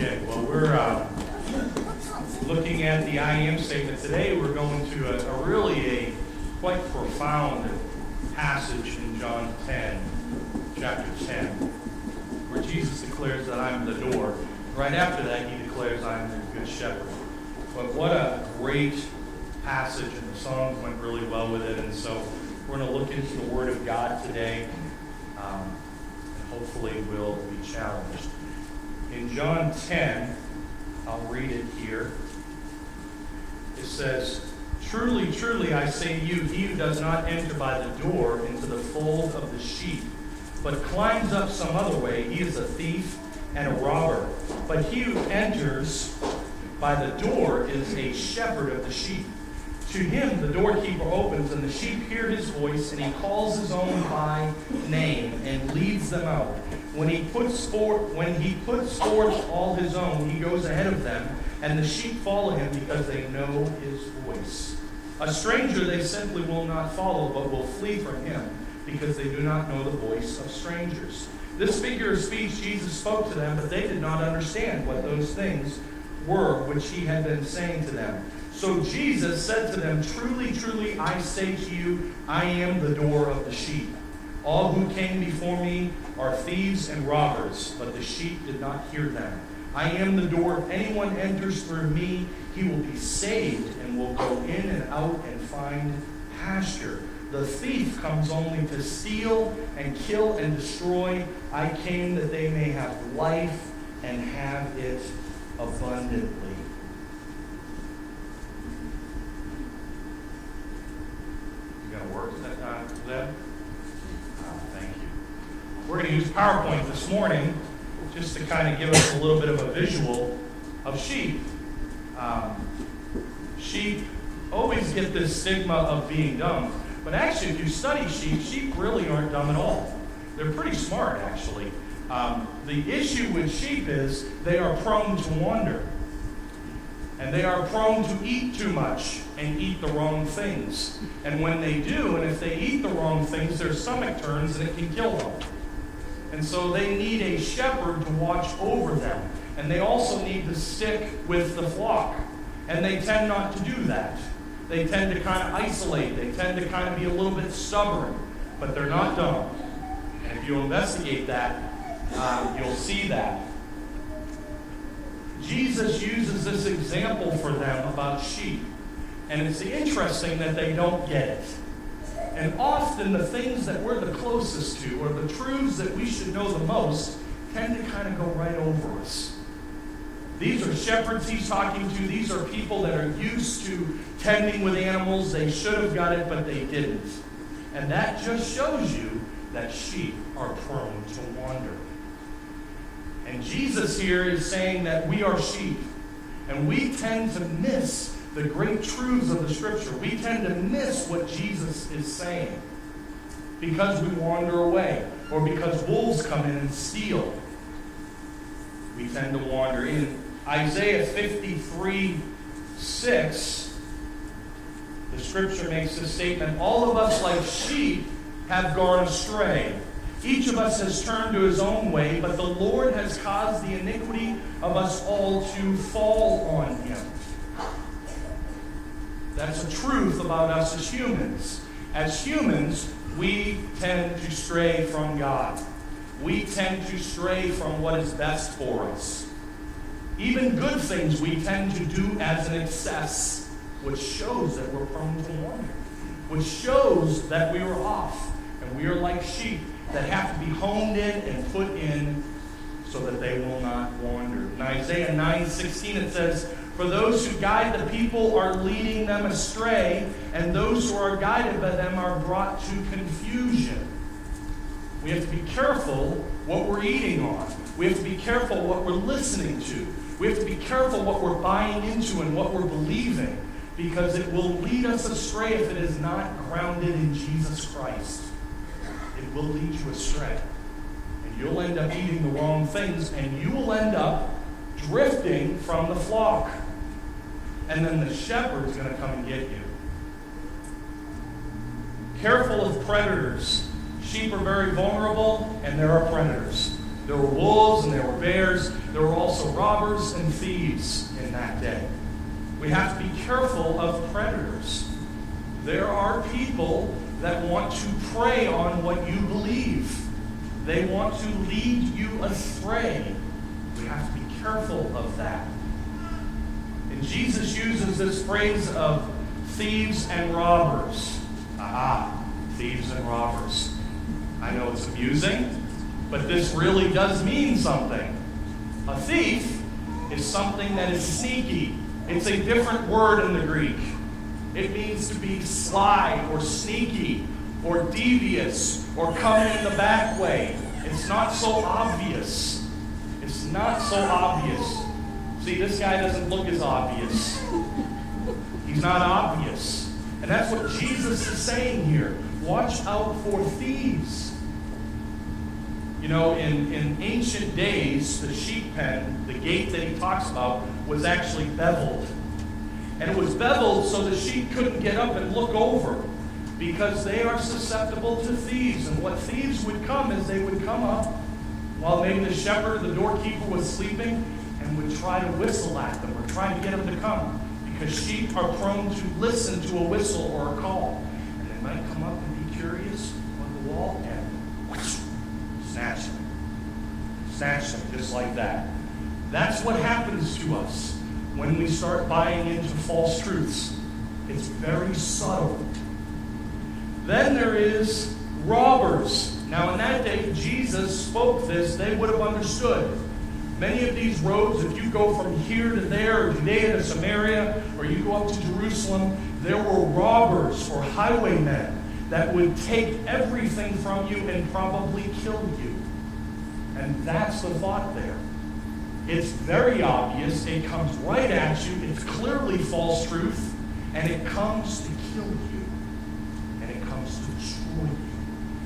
Okay, well, we're looking at the I am statement. Today we're going to a quite profound passage in John 10, chapter 10, where Jesus declares that I'm the door. Right after that, he declares I'm the good shepherd. But what a great passage, and the songs went really well with it. And so we're going to look into the Word of God today, and hopefully we'll be challenged. In John 10, I'll read it here. It says, "Truly, truly, I say to you, he who does not enter by the door into the fold of the sheep, but climbs up some other way, he is a thief and a robber. But he who enters by the door is a shepherd of the sheep. To him the doorkeeper opens, and the sheep hear his voice, and he calls his own by name and leads them out. When he puts forth all his own, he goes ahead of them, and the sheep follow him because they know his voice. A stranger they simply will not follow, but will flee from him, because they do not know the voice of strangers." This figure of speech Jesus spoke to them, but they did not understand what those things were which he had been saying to them. So Jesus said to them, "Truly, truly, I say to you, I am the door of the sheep. All who came before me are thieves and robbers, but the sheep did not hear them. I am the door. If anyone enters through me, he will be saved and will go in and out and find pasture. The thief comes only to steal and kill and destroy. I came that they may have life and have it abundantly." You got to work that, Zeb? Thank you. We're going to use PowerPoint this morning just to kind of give us a little bit of a visual of sheep. Sheep always get this stigma of being dumb. But actually, if you study sheep really aren't dumb at all. They're pretty smart, actually. The issue with sheep is they are prone to wander. And they are prone to eat too much and eat the wrong things. And when they do, and if they eat the wrong things, their stomach turns and it can kill them. And so they need a shepherd to watch over them. And they also need to stick with the flock. And they tend not to do that. They tend to kind of isolate. They tend to kind of be a little bit stubborn. But they're not dumb. And if you investigate that, you'll see that. Jesus uses this example for them about sheep. And it's interesting that they don't get it. And often the things that we're the closest to, or the truths that we should know the most, tend to kind of go right over us. These are shepherds he's talking to. These are people that are used to tending with animals. They should have got it, but they didn't. And that just shows you that sheep are prone to wander. And Jesus here is saying that we are sheep. And we tend to miss the great truths of the Scripture. We tend to miss what Jesus is saying because we wander away, or because wolves come in and steal. We tend to wander. In Isaiah 53:6, the Scripture makes this statement: "All of us like sheep have gone astray. Each of us has turned to his own way, but the Lord has caused the iniquity of us all to fall on him." That's a truth about us as humans. As humans, we tend to stray from God. We tend to stray from what is best for us. Even good things we tend to do as an excess, which shows that we're prone to wander, which shows that we are off, and we are like sheep that have to be honed in and put in so that they will not wander. In Isaiah 9:16 it says, "For those who guide the people are leading them astray, and those who are guided by them are brought to confusion." We have to be careful what we're eating on. We have to be careful what we're listening to. We have to be careful what we're buying into and what we're believing, because it will lead us astray if it is not grounded in Jesus Christ. It will lead you astray. And you'll end up eating the wrong things, and you will end up drifting from the flock. And then the shepherd's going to come and get you. Careful of predators. Sheep are very vulnerable, and there are predators. There were wolves and there were bears. There were also robbers and thieves in that day. We have to be careful of predators. There are people that want to prey on what you believe. They want to lead you astray. We have to be careful of that. And Jesus uses this phrase of thieves and robbers. Aha, thieves and robbers. I know it's amusing, but this really does mean something. A thief is something that is sneaky. It's a different word in the Greek. It means to be sly or sneaky or devious or come in the back way. It's not so obvious. It's not so obvious. See, this guy doesn't look as obvious. He's not obvious. And that's what Jesus is saying here. Watch out for thieves. You know, in ancient days, the sheep pen, the gate that he talks about, was actually beveled. And it was beveled so the sheep couldn't get up and look over, because they are susceptible to thieves. And what thieves would come is they would come up while maybe the shepherd, the doorkeeper, was sleeping, and would try to whistle at them or try to get them to come, because sheep are prone to listen to a whistle or a call. And they might come up and be curious on the wall and whoosh, snatch them. Snatch them just like that. That's what happens to us when we start buying into false truths. It's very subtle. Then there is robbers. Now in that day, Jesus spoke this, they would have understood. Many of these roads, if you go from here to there, or Judea to Samaria, or you go up to Jerusalem, there were robbers or highwaymen that would take everything from you and probably kill you. And that's the thought there. It's very obvious. It comes right at you. It's clearly false truth. And it comes to kill you. And it comes to destroy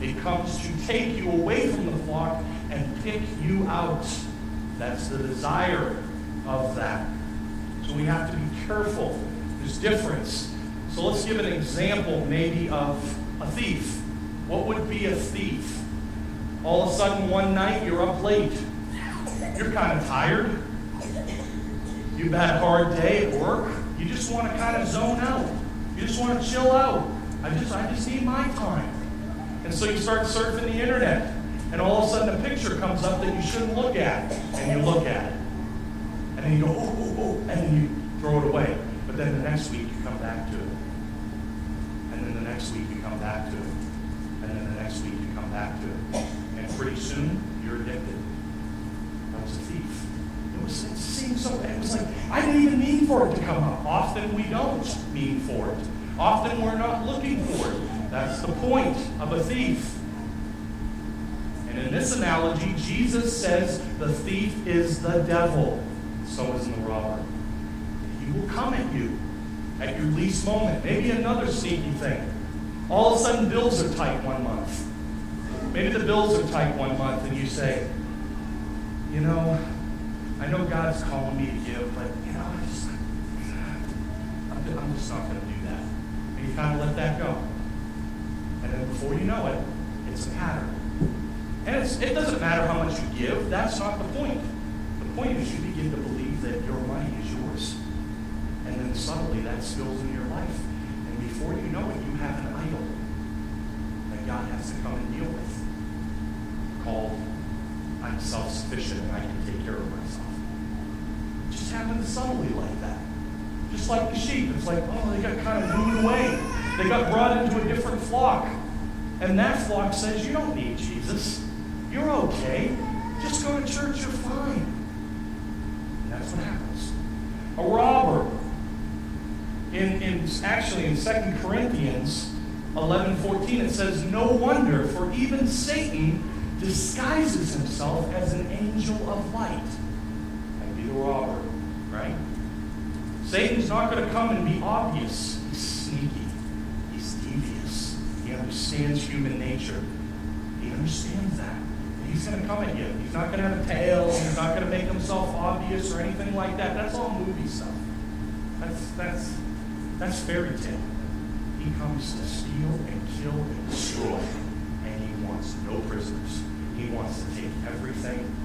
you. It comes to take you away from the flock and pick you out. That's the desire of that. So we have to be careful. There's difference. So let's give an example maybe of a thief. What would be a thief? All of a sudden one night you're up late. You're kind of tired. You've had a hard day at work. You just want to kind of zone out. You just want to chill out. I just need my time. And so you start surfing the internet. And all of a sudden a picture comes up that you shouldn't look at. And you look at it. And then you go, oh, and then you throw it away. But then the next week you come back to it. And then the next week you come back to it. And then the next week you come back to it. And pretty soon you're addicted. That was a thief. It seemed so, it was like, I didn't even mean for it to come up. Often we don't mean for it. Often we're not looking for it. That's the point of a thief. And in this analogy, Jesus says the thief is the devil. So is the robber. He will come at you at your least moment. Maybe another sneaky thing. All of a sudden bills are tight one month. Maybe the bills are tight one month and you say, you know, I know God's calling me to give, but you know, I'm just not going to do that. And you kind of let that go. And then before you know it, it's a pattern. And it doesn't matter how much you give. That's not the point. The point is you begin to believe that your money is yours. And then suddenly that spills into your life. And before you know it, you have an idol that God has to come and deal with, called I'm self-sufficient and I can take care of myself. It just happens subtly like that. Just like the sheep. It's like, oh, they got kind of moved away. They got brought into a different flock. And that flock says, you don't need Jesus. You're okay. Just go to church, you're fine. And that's what happens. A robber. Actually in 2 Corinthians 11:14, it says, no wonder, for even Satan disguises himself as an angel of light. That'd be the robber, right? Satan's not going to come and be obvious. He's sneaky. He's devious. He understands human nature. He understands that. And he's going to come at you. He's not going to have a tail. He's not going to make himself obvious or anything like that. That's all movie stuff. That's fairy tale. He comes to steal and kill and destroy. And he wants no prisoners. He wants to take everything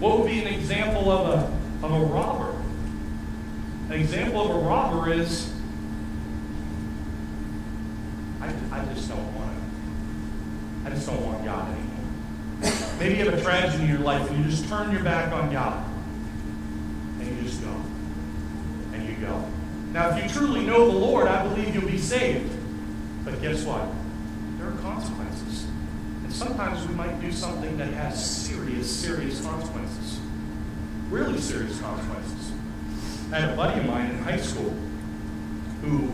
What would be an example of a robber? An example of a robber is, I just don't want God anymore. Maybe you have a tragedy in your life and you just turn your back on God. And you just go. And you go. Now, if you truly know the Lord, I believe you'll be saved. But guess what? There are consequences. And sometimes we might do something that has serious consequences. Really serious consequences. I had a buddy of mine in high school who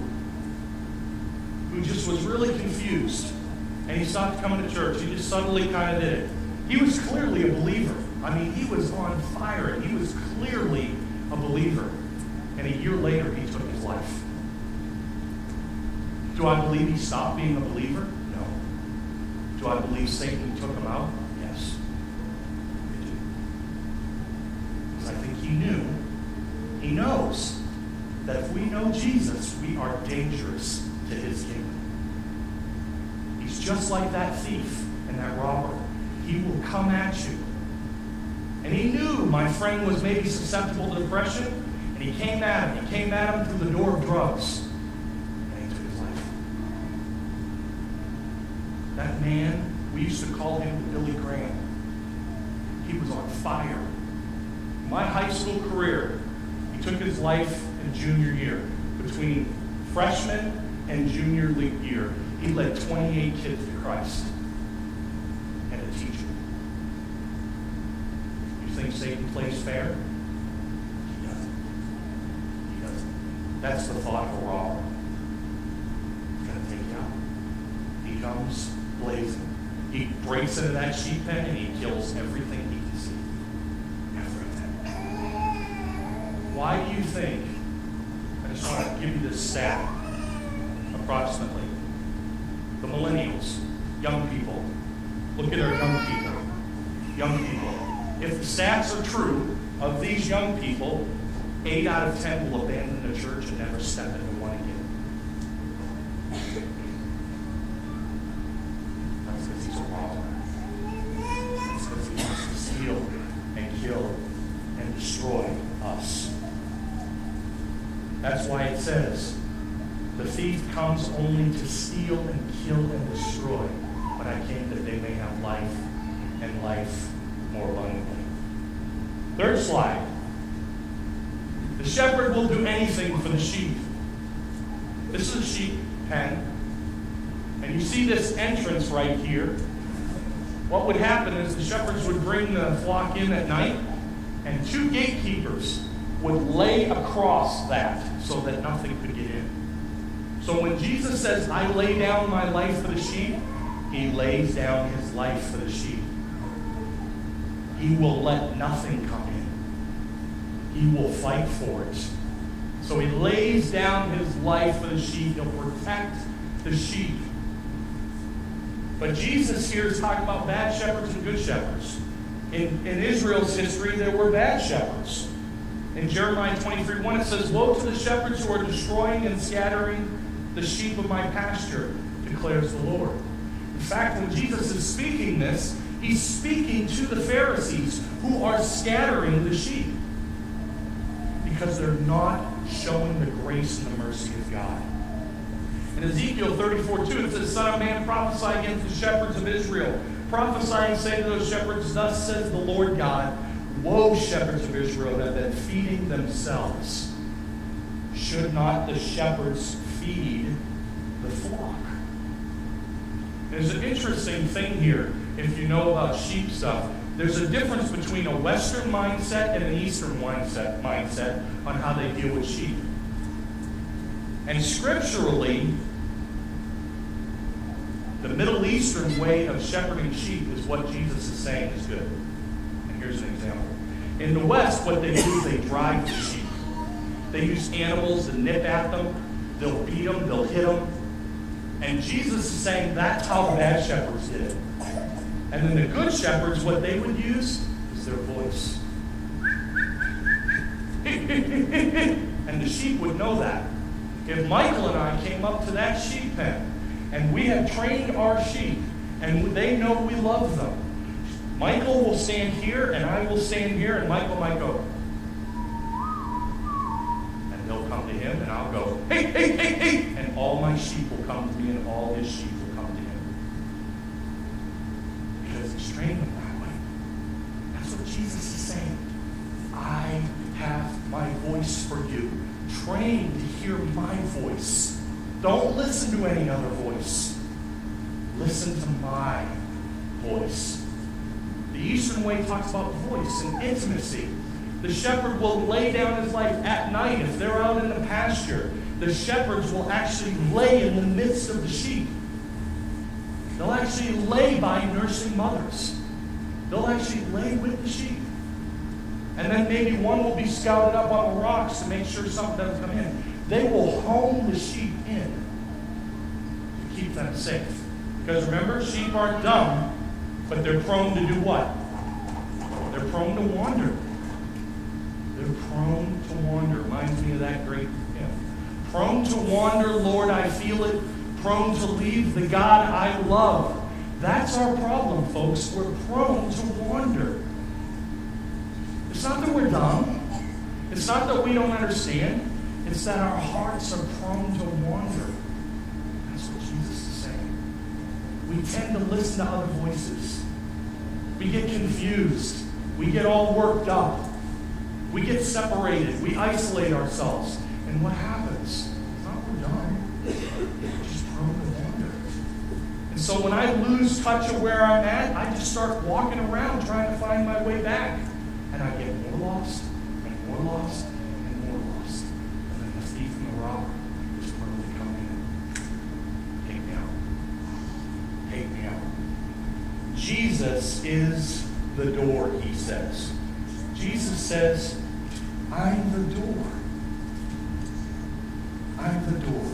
just was really confused. And he stopped coming to church. He just suddenly kind of did it. He was clearly a believer. I mean, he was on fire. And he was clearly a believer. And a year later, he took his life. Do I believe he stopped being a believer? No. Do I believe Satan took him out? Yes. I do. Because I think he knows that if we know Jesus, we are dangerous to his kingdom. He's just like that thief and that robber. He will come at you. And he knew my friend was maybe susceptible to depression, and he came at him. He came at him through the door of drugs, and he took his life. That man, we used to call him Billy Graham. He was on fire. My high school career, he took his life in junior year. Between freshman and junior year, he led 28 kids to Christ and a teacher. You think Satan plays fair? He doesn't. He doesn't. That's the thought of a robber. He's going to take you out. He comes blazing. He breaks into that sheep pen and he kills everything he can see. Everything. Why do you think? I just want to give you this stat. Approximately. The millennials, young people. Look at our young people. Young people. If the stats are true of these young people, 8 out of 10 will abandon the church and never step into one again. That's because he's a robber. That's because he wants to steal and kill and destroy us. That's why it says, the thief comes only to steal and kill and destroy, but I came that they may have life and life more abundantly. Third slide. The shepherd will do anything for the sheep. This is a sheep pen. And you see this entrance right here. What would happen is the shepherds would bring the flock in at night, and 2 gatekeepers would lay across that so that nothing could get in. So when Jesus says, I lay down my life for the sheep, he lays down his life for the sheep. He will let nothing come in. He will fight for it. So he lays down his life for the sheep. He'll protect the sheep. But Jesus here is talking about bad shepherds and good shepherds. In Israel's history, there were bad shepherds. In Jeremiah 23:1, it says, woe to the shepherds who are destroying and scattering the sheep of my pasture, declares the Lord. In fact, when Jesus is speaking this, he's speaking to the Pharisees who are scattering the sheep because they're not showing the grace and the mercy of God. In Ezekiel 34:2, it says, Son of man, prophesy against the shepherds of Israel. Prophesy and say to those shepherds, thus says the Lord God, woe, shepherds of Israel, that have been feeding themselves. Should not the shepherds feed the flock? There's an interesting thing here, if you know about sheep stuff. There's a difference between a Western mindset and an Eastern mindset on how they deal with sheep. And scripturally, the Middle Eastern way of shepherding sheep is what Jesus is saying is good. And here's an example. In the West, what they do is they drive the sheep. They use animals to nip at them. They'll beat them. They'll hit them. And Jesus is saying that's how the bad shepherds did it. And then the good shepherds, what they would use is their voice. And the sheep would know that. If Michael and I came up to that sheep pen and we had trained our sheep and they know we love them, Michael will stand here, and I will stand here, and Michael might go. And they'll come to him, and I'll go, hey, hey, hey, hey! And all my sheep will come to me, and all his sheep will come to him. Because he's trained them that way. That's what Jesus is saying. I have my voice for you. Train to hear my voice. Don't listen to any other voice. Listen to my voice. The Eastern way talks about voice and intimacy. The shepherd will lay down his life at night. If they're out in the pasture, the shepherds will actually lay in the midst of the sheep. They'll actually lay by nursing mothers. They'll actually lay with the sheep. And then maybe one will be scouted up on the rocks to make sure something doesn't come in. They will home the sheep in to keep them safe. Because remember, sheep aren't dumb, but they're prone to do what? They're prone to wander. They're prone to wander. Reminds me of that great hymn. Prone to wander, Lord, I feel it. Prone to leave the God I love. That's our problem, folks. We're prone to wander. It's not that we're dumb. It's not that we don't understand. It's that our hearts are prone to wander. That's what Jesus is saying. We tend to listen to other voices. We get confused. We get all worked up. We get separated. We isolate ourselves. And what happens? It's not we're dumb. We're just prone to wander. And so when I lose touch of where I'm at, I just start walking around trying to find my way back. And I get more lost, and more lost, and more lost. And then the thief and the robber is prone to come in. Take me out. Take me out. Jesus is the door, he says. Jesus says, I'm the door. I'm the door.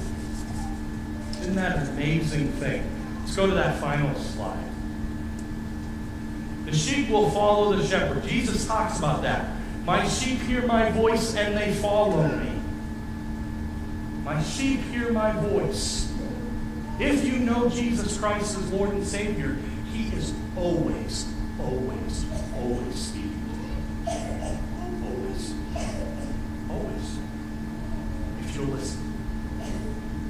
Isn't that an amazing thing? Let's go to that final slide. The sheep will follow the shepherd. Jesus talks about that. My sheep hear my voice and they follow me. My sheep hear my voice. If you know Jesus Christ as Lord and Savior, he is always, always, always speaking. Always. Always. If you'll listen.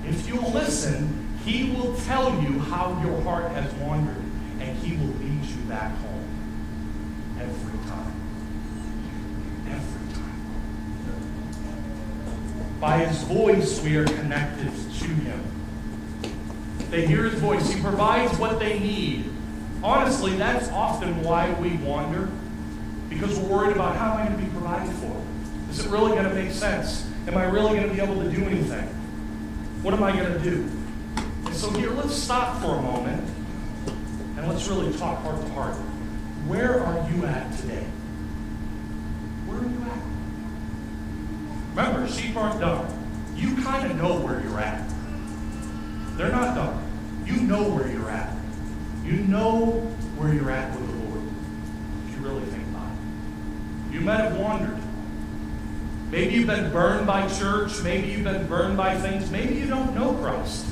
If you'll listen, he will tell you how your heart has wandered, and he will lead you back home. Every time. Every time. By his voice, we are connected to him. They hear his voice. He provides what they need. Honestly, that's often why we wander, because we're worried about how am I going to be provided for? Is it really going to make sense? Am I really going to be able to do anything? What am I going to do? And so here, let's stop for a moment, and let's really talk heart to heart. Where are you at today? Where are you at? Remember, sheep aren't dumb. You kind of know where you're at. They're not dumb. You know where you're at. You know where you're at with the Lord, if you really think about it. You might have wandered. Maybe you've been burned by church. Maybe you've been burned by things. Maybe you don't know Christ.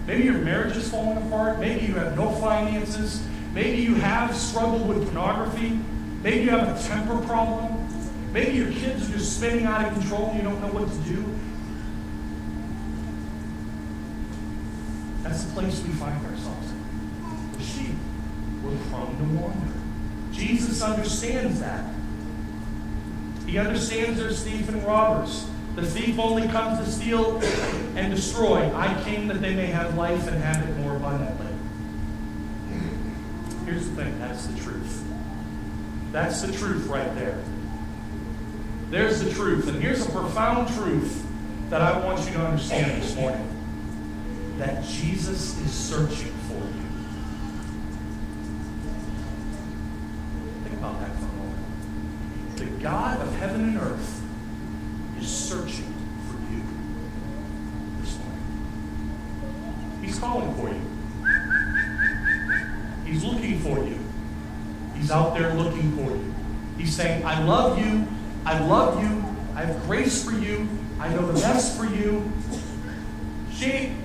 Maybe your marriage is falling apart. Maybe you have no finances. Maybe you have struggled with pornography. Maybe you have a temper problem. Maybe your kids are just spinning out of control and you don't know what to do. That's the place we find ourselves in. We're sheep. We're prone to wander. Jesus understands that. He understands there's thieves and robbers. The thief only comes to steal and destroy. I came that they may have life and have it more abundantly. Here's the thing, that's the truth. That's the truth right there. There's the truth. And here's a profound truth that I want you to understand this morning. That Jesus is searching for you. Think about that for a moment. The God of heaven and earth is searching for you this morning. He's calling for you. He's looking for you. He's out there looking for you. He's saying, I love you. I love you. I have grace for you. I know the best for you.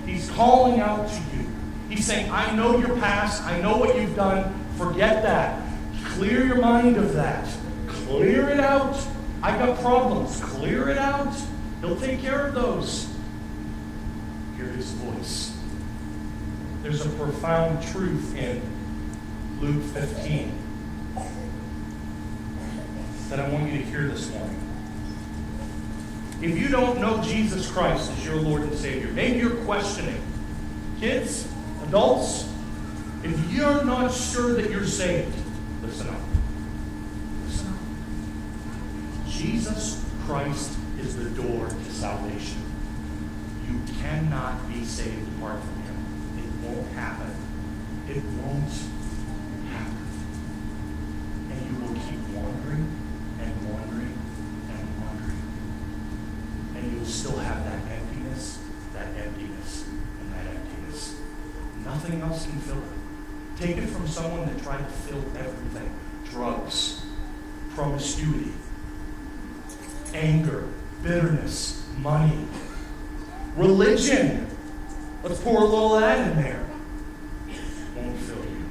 He's calling out to you. He's saying, I know your past. I know what you've done. Forget that. Clear your mind of that. Clear it out. I got problems. Clear it out. He'll take care of those. Hear his voice. There's a profound truth in Luke 15 that I want you to hear this morning. If you don't know Jesus Christ as your Lord and Savior, maybe you're questioning. Kids, adults, if you're not sure that you're saved, listen up. Listen up. Jesus Christ is the door to salvation. You cannot be saved apart from him. It won't happen. It won't happen. And you will keep wandering and wandering and wandering. And you'll still have that emptiness, and that emptiness. Nothing else can fill it. Take it from someone that tried to fill everything. Drugs, promiscuity, anger, bitterness, money, religion. Let's pour a little of that in there. Won't fill you.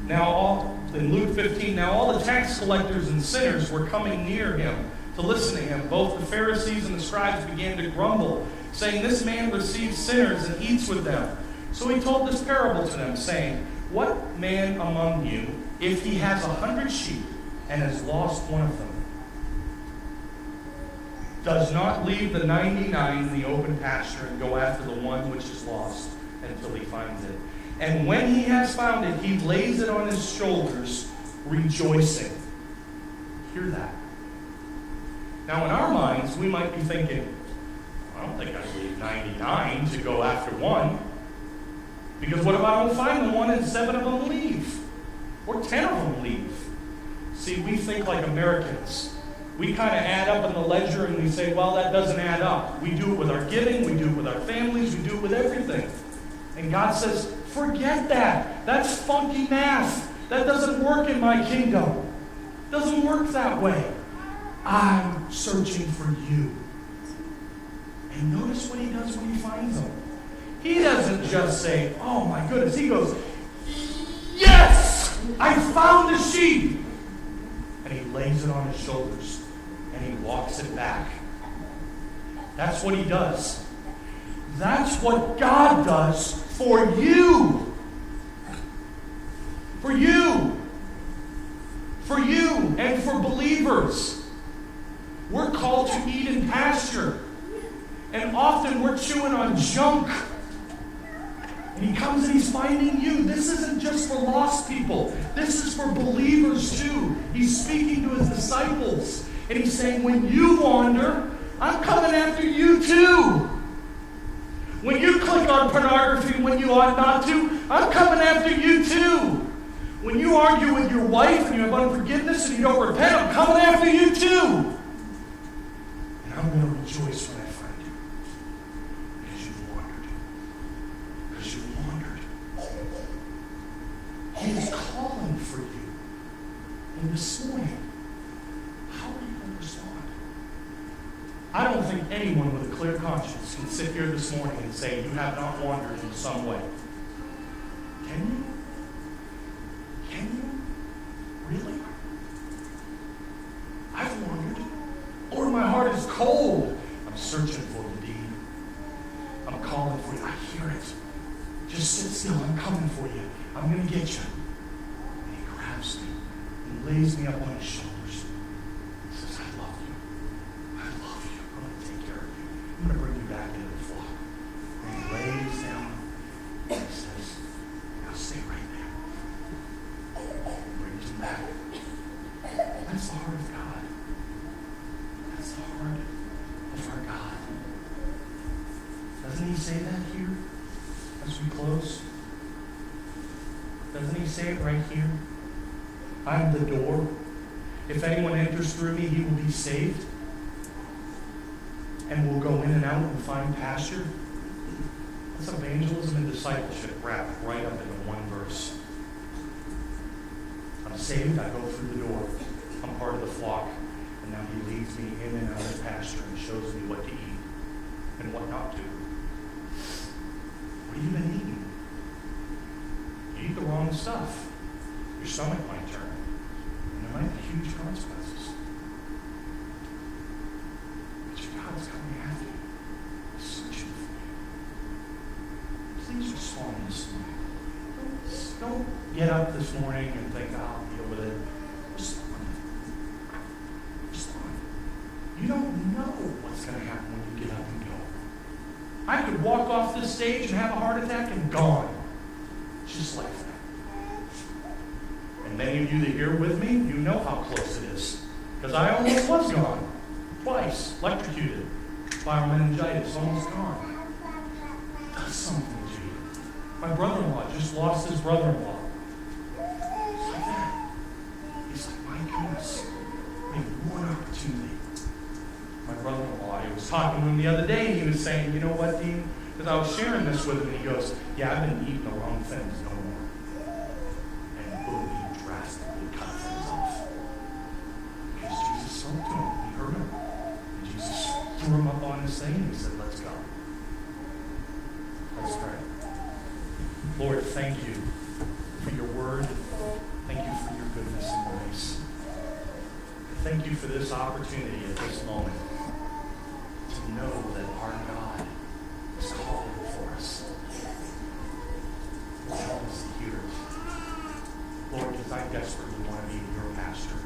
Now, in Luke 15, now all the tax collectors and sinners were coming near him to listen to him. Both the Pharisees and the scribes began to grumble, saying, "This man receives sinners and eats with them." So he told this parable to them, saying, "What man among you, if he has 100 sheep and has lost one of them, does not leave the 99 in the open pasture and go after the one which is lost until he finds it? And when he has found it, he lays it on his shoulders, rejoicing." Hear that. Now, in our minds, we might be thinking, I don't think I'd leave 99 to go after one. Because what if I don't find the one and 7 of them leave? Or 10 of them leave? See, we think like Americans. We kind of add up in the ledger and we say, well, that doesn't add up. We do it with our giving, we do it with our families, we do it with everything. And God says, forget that. That's funky math. That doesn't work in my kingdom. It doesn't work that way. I'm searching for you. And notice what he does when he finds them. He doesn't just say, oh my goodness. He goes, yes! I found the sheep! And he lays it on his shoulders. And he walks it back. That's what he does. That's what God does for you. For you. For you and for believers. We're called to eat in pasture. And often we're chewing on junk. And he comes and he's finding you. This isn't just for lost people. This is for believers too. He's speaking to his disciples. And he's saying, when you wander, I'm coming after you too. When you click on pornography when you ought not to, I'm coming after you too. When you argue with your wife and you have unforgiveness and you don't repent, I'm coming after you too. And I'm going to rejoice when I find you. Because you've wandered. Because you've wandered. He is calling for you. And this morning, how are you going to respond? I don't think anyone with a clear conscience can sit here this morning and say you have not wandered in some way. Can you? Can you? Really? I've wandered. Lord, my heart is cold. I'm searching for Redeem. I'm calling for you. I hear it. Just sit still. I'm coming for you. I'm going to get you. And he grabs me and lays me up on his shoulders. He says, I love you. I love you. I'm going to take care of you. I'm going to bring you back into the flock. And he lays down and he says, now stay right there. Brings him back. That's the heart of God. That's the heart of our God. Doesn't he say that here as we close? Doesn't he say it right here? I'm the door. If anyone enters through me, he will be saved and will go in and out and find pasture. That's evangelism and discipleship wrapped right up into one verse. I'm saved, I go through the door. I'm part of the flock. And now he leads me in and out of the pasture and shows me what to eat and what not to. What have you been eating? You eat the wrong stuff. Your stomach might turn. And there might be huge consequences. But your God is coming after you. He's searching for you. Please respond this morning. Don't get up this morning and think, I'll deal with it. Respond. Respond. You don't know what's going to happen when you get up and go. I could walk off this stage and have a heart attack and gone. Just like that. And many of you that are here with me, you know how close it is. Because I almost was gone. Twice. Electrocuted. Viral meningitis. Almost gone. It does something to you. My brother-in-law just lost his brother-in-law. It's like that. He's like, my goodness. I have one opportunity. My brother-in-law, I was talking to him the other day, and he was saying, you know what, Dean? Because I was sharing this with him, and he goes, yeah, I've been eating the wrong things no more. And boom, he drastically cut things off. Because Jesus spoke to him. He heard him. And Jesus threw him up on his thing, and he said, let's go. Let's pray. Lord, thank you for your word. Thank you for your goodness and grace. Thank you for this opportunity at this moment to know that our God is calling for us. Lord, help us to hear it. Lord, because I desperately want to be your pastor.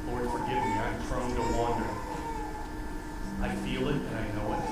Lord, forgive me. I'm prone to wander. I feel it and I know it.